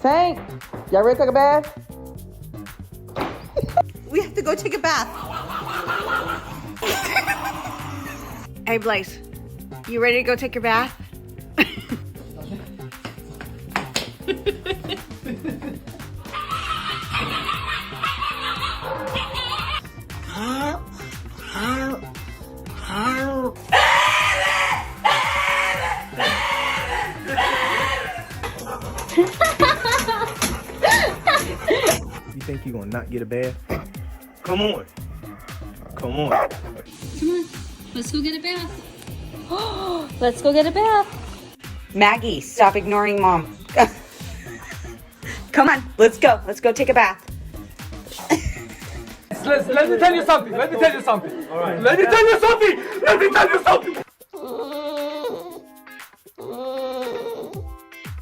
Tank, y'all ready to take a bath? We have to go take a bath. Hey, Blaze, you ready to go take your bath? You think you gonna not get a bath? Come on. Come on. Come on, let's go get a bath. Let's go get a bath. Maggie, stop ignoring Mom. Come on, let's go. Let's go take a bath. Let me tell you something. Let me tell you something. All right. Let me tell you something.